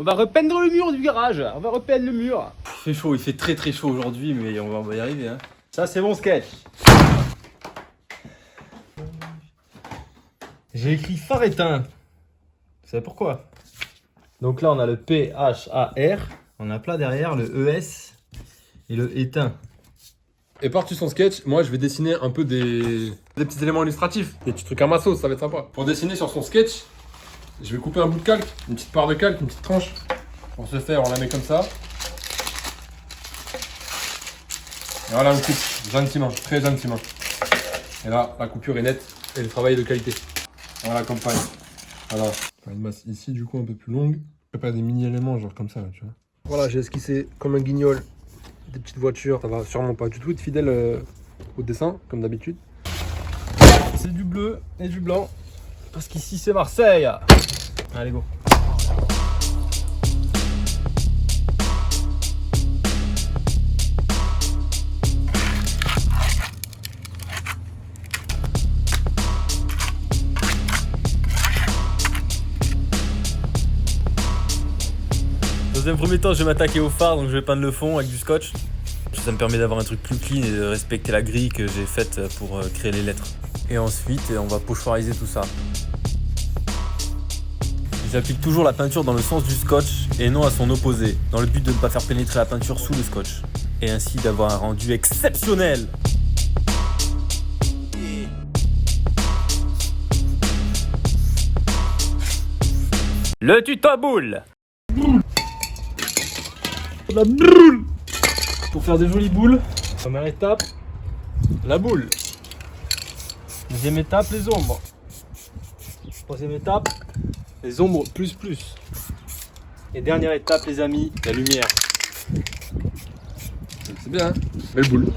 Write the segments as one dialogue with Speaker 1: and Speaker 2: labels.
Speaker 1: On va repeindre le mur du garage. On va repeindre le mur.
Speaker 2: Il fait chaud, il fait très chaud aujourd'hui, mais on va y arriver. Hein.
Speaker 1: Ça, c'est mon sketch.
Speaker 2: J'ai écrit phare éteint. Vous savez pourquoi? Donc là, on a le P-H-A-R. On a plat derrière le E-S et le éteint.
Speaker 3: Et par-dessus son sketch, moi je vais dessiner un peu des petits éléments illustratifs, des petits trucs à ma sauce, ça va être sympa. Pour dessiner sur son sketch, je vais couper un bout de calque, une petite part de calque, une petite tranche. Pour ce faire, on la met comme ça. Et voilà, on coupe gentiment, très gentiment. Et là, la coupure est nette et le travail est de qualité. Voilà, campagne. Voilà. Faire une masse ici, du coup, un peu plus longue. Je prépare des mini-éléments, genre comme ça, là, tu vois. Voilà, j'ai esquissé comme un guignol des petites voitures. Ça va sûrement pas du tout être fidèle au dessin, comme d'habitude.
Speaker 2: C'est du bleu et du blanc. Parce qu'ici, c'est Marseille. Allez, go. Dans un premier temps, je vais m'attaquer au phare, donc je vais peindre le fond avec du scotch. Ça me permet d'avoir un truc plus clean et de respecter la grille que j'ai faite pour créer les lettres. Et ensuite, on va pochoiriser tout ça. J'applique toujours la peinture dans le sens du scotch et non à son opposé, dans le but de ne pas faire pénétrer la peinture sous le scotch. Et ainsi d'avoir un rendu exceptionnel. Le tuto boule. La boule. Pour faire des jolies boules, première étape, la boule. Deuxième étape, les ombres. Troisième étape, les ombres plus. Et dernière étape, les amis, la lumière.
Speaker 3: C'est bien, hein? Belle boule.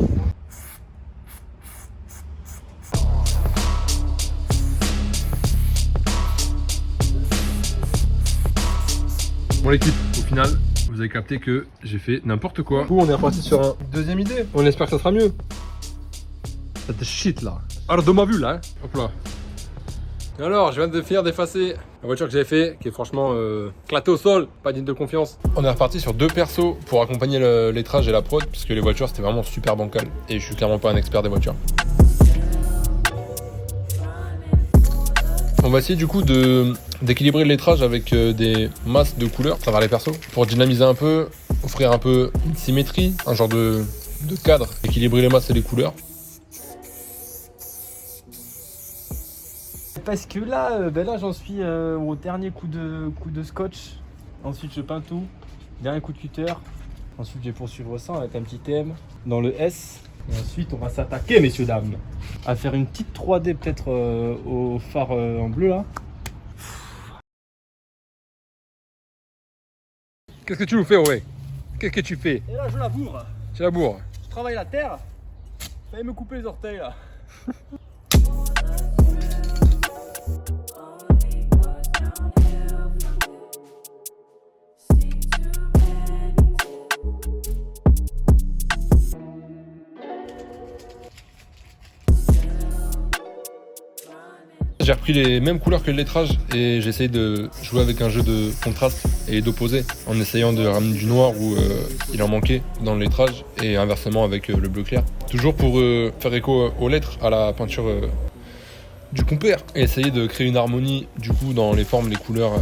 Speaker 3: Bon l'équipe, au final, vous avez capté que j'ai fait n'importe quoi. Du coup, on est reparti sur une deuxième idée. On espère que ça sera mieux. Cette shit là. Alors de ma vue là, hein. Hop là. Et alors, je viens de finir d'effacer la voiture que j'avais fait, qui est franchement éclatée au sol, pas digne de confiance. On est reparti sur deux persos pour accompagner le lettrage et la prod, puisque les voitures c'était vraiment super bancal. Et je suis clairement pas un expert des voitures. On va essayer du coup d'équilibrer le lettrage avec des masses de couleurs à travers les persos pour dynamiser un peu, offrir un peu une symétrie, un genre de cadre, équilibrer les masses et les couleurs.
Speaker 2: Parce que là, là j'en suis au dernier coup de scotch. Ensuite je peins tout. Dernier coup de cutter. Ensuite je vais poursuivre ça avec un petit thème dans le S. Et ensuite on va s'attaquer, messieurs dames, à faire une petite 3D peut-être au phare en bleu là.
Speaker 3: Qu'est-ce que tu nous fais, ouais? Qu'est-ce que tu fais?
Speaker 2: Et là je laboure.
Speaker 3: Tu laboures.
Speaker 2: Je travaille la terre. Fallait me couper les orteils là.
Speaker 3: J'ai repris les mêmes couleurs que le lettrage et j'essaye de jouer avec un jeu de contraste et d'opposé en essayant de ramener du noir où il en manquait dans le lettrage et inversement avec le bleu clair. Toujours pour faire écho aux lettres, à la peinture du compère et essayer de créer une harmonie du coup dans les formes, les couleurs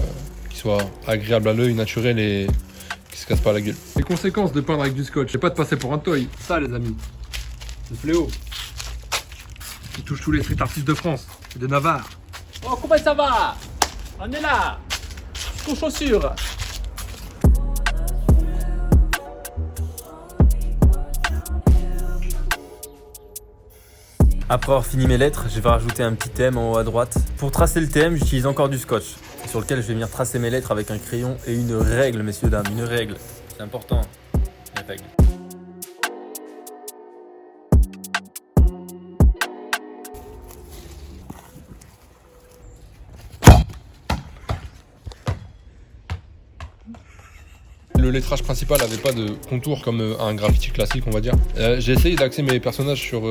Speaker 3: qui soient agréables à l'œil, naturelles et qui se cassent pas la gueule. Les conséquences de peindre avec du scotch, c'est pas de passer pour un toy. Ça les amis, c'est le fléau qui touche tous les street artistes de France et de Navarre.
Speaker 1: Oh, comment ça va? On est là. Jusqu'aux chaussures.
Speaker 2: Après avoir fini mes lettres, je vais rajouter un petit thème en haut à droite. Pour tracer le thème, j'utilise encore du scotch, sur lequel je vais venir tracer mes lettres avec un crayon et une règle, messieurs dames, une règle. C'est important, les règles.
Speaker 3: Le lettrage principal n'avait pas de contour comme un graffiti classique, on va dire. J'ai essayé d'axer mes personnages sur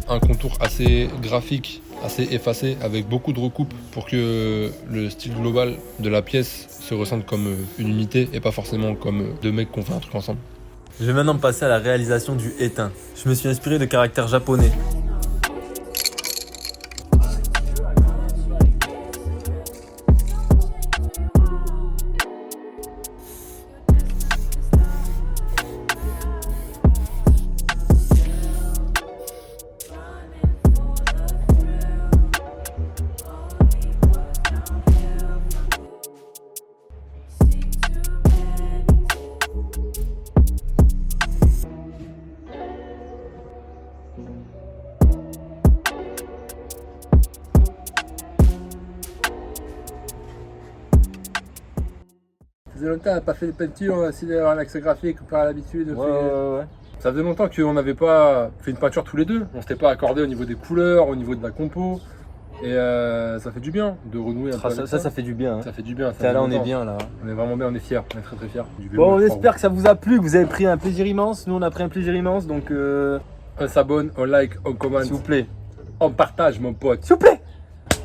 Speaker 3: un contour assez graphique assez effacé avec beaucoup de recoupes pour que le style global de la pièce se ressente comme une unité et pas forcément comme deux mecs qui ont fait un truc ensemble.
Speaker 2: Je vais maintenant passer à la réalisation du étain. Je me suis inspiré de caractères japonais.
Speaker 1: Ça faisait longtemps, on n'a pas fait de peinture, on a essayé d'avoir un axe graphique par l'habitude.
Speaker 2: Ouais.
Speaker 1: Ça faisait longtemps qu'on n'avait pas fait une peinture tous les deux. On s'était pas accordé au niveau des couleurs, au niveau de la compo. Et ça fait du bien de renouer un peu avec
Speaker 2: Ça fait du bien. Hein.
Speaker 1: Ça fait du bien.
Speaker 2: Là, on est bien là.
Speaker 1: On est vraiment bien, on est fiers, on est très très fiers.
Speaker 2: Bon, on espère que ça vous a plu, que vous avez pris un plaisir immense. Nous, on a pris un plaisir immense, donc
Speaker 1: On s'abonne, on like, on commente,
Speaker 2: s'il vous plaît.
Speaker 1: on partage, mon pote.
Speaker 2: S'il vous plaît.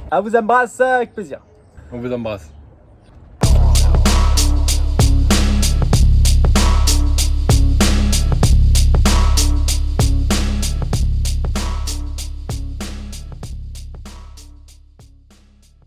Speaker 2: À vous embrasse avec plaisir.
Speaker 1: On vous embrasse.